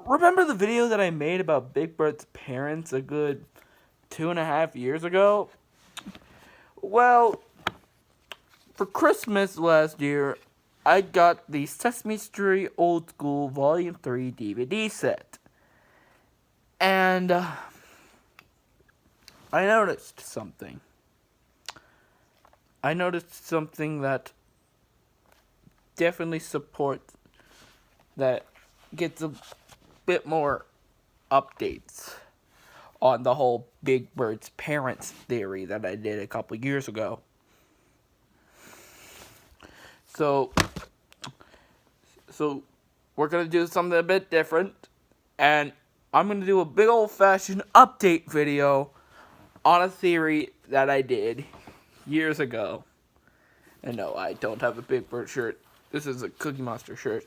Remember the video that I made about Big Bird's parents a good 2.5 years ago? Well, for Christmas last year, I got the Sesame Street Old School Volume 3 DVD set. And I noticed something. I noticed something that definitely supports, that gets a bit more updates on the whole Big Bird's parents theory that I did a couple years ago. So we're going to do something a bit different, and I'm going to do a big old-fashioned update video on a theory that I did years ago. And no, I don't have a Big Bird shirt. This is a Cookie Monster shirt.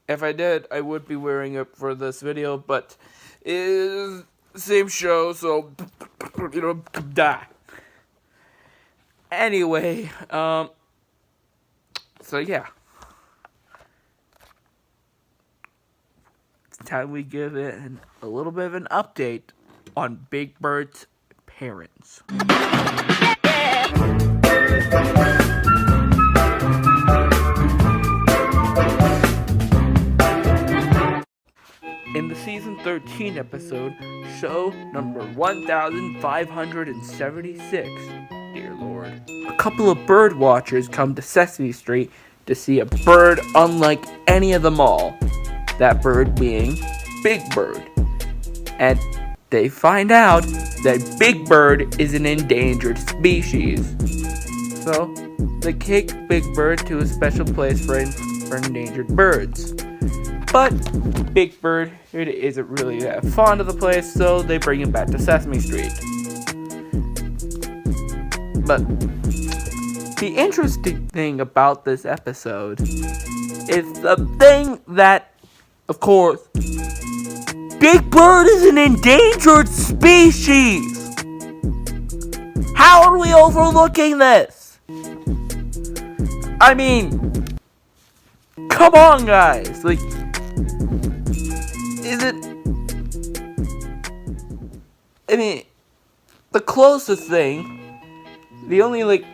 If I did, I would be wearing it for this video, but it is the same show, so, die. Anyway, so yeah. It's time we give it a little bit of an update on Big Bird's parents. In the season 13 episode, show number 1576, dear Lord, a couple of bird watchers come to Sesame Street to see a bird unlike any of them all. That bird being Big Bird. And they find out that Big Bird is an endangered species. So, they take Big Bird to a special place for endangered birds. But Big Bird isn't really that fond of the place, so they bring him back to Sesame Street. But the interesting thing about this episode is the thing that, of course, Big Bird is an endangered species! How are we overlooking this? I mean, come on, guys. Like, is it... I mean, the closest thing, the only,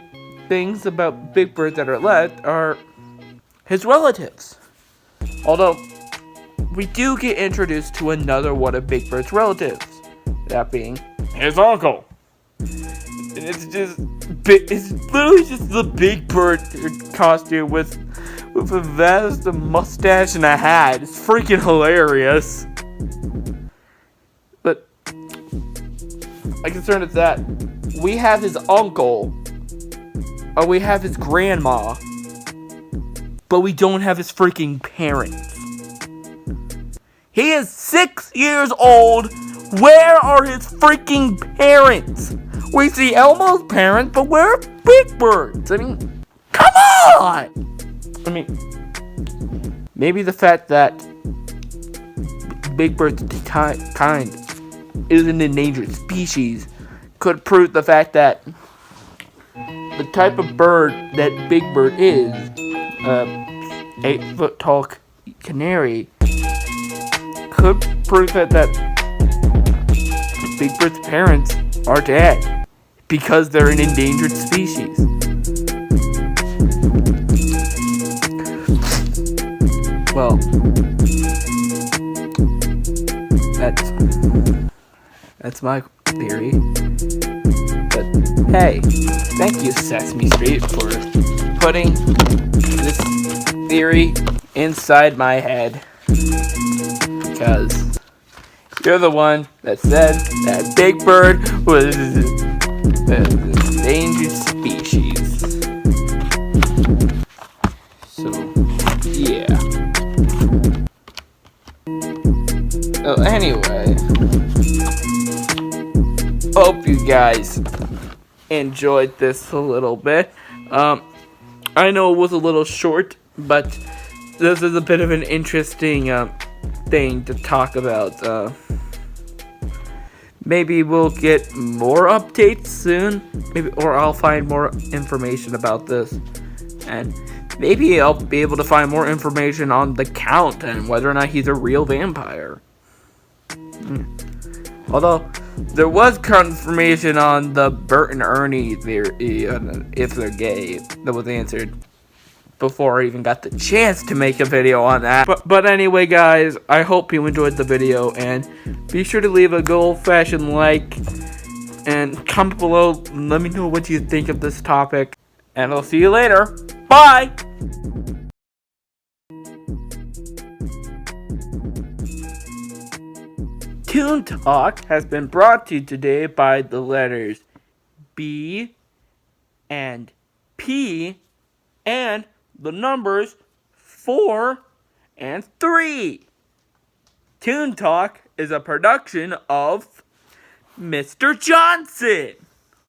things about Big Bird that are left are his relatives. Although, we do get introduced to another one of Big Bird's relatives. That being his uncle. And it's literally just the Big Bird costume with a vest, a mustache, and a hat. It's freaking hilarious. But my concern is that we have his uncle, or we have his grandma, but we don't have his freaking parents. He is 6 years old. Where are his freaking parents? We see Elmo's parents, but where are Big Bird's? I mean, come on! I mean, maybe the fact that Big Bird's kind is an endangered species could prove the fact that the type of bird that Big Bird is, 8-foot tall canary, could prove that Big Bird's parents are dead because they're an endangered species. Well, that's my theory. But hey, thank you, Sesame Street, for putting this theory inside my head. Because you're the one that said that Big Bird was an endangered species. So, yeah. So, anyway. Hope you guys enjoyed this a little bit. I know it was a little short, but this is a bit of an interesting thing to talk about. Maybe we'll get more updates soon, or I'll find more information about this. And Maybe I'll be able to find more information on the Count and whether or not he's a real vampire. Although, there was confirmation on the Bert and Ernie theory, if they're gay, that was answered before I even got the chance to make a video on that. But anyway, guys, I hope you enjoyed the video, and be sure to leave a good old-fashioned like, and comment below, let me know what you think of this topic, and I'll see you later. Bye! Toon Talk has been brought to you today by the letters B and P and the numbers 4 and 3. Toon Talk is a production of Mr. Johnson.